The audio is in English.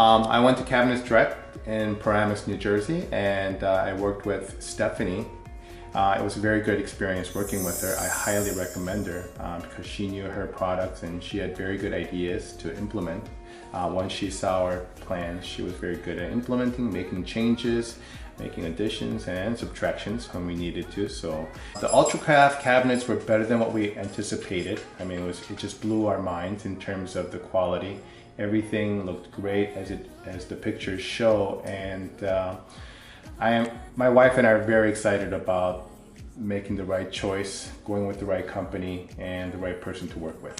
I went to Cabinets Direct in Paramus, New Jersey, and I worked with Stephanie. It was a very good experience working with her. I highly recommend her because she knew her products and she had very good ideas to implement. Once she saw our plans, she was very good at implementing, making changes, making additions and subtractions when we needed to. So the UltraCraft cabinets were better than what we anticipated. I mean, it just blew our minds in terms of the quality. Everything looked great as the pictures show, and my wife and I are very excited about making the right choice, going with the right company and the right person to work with.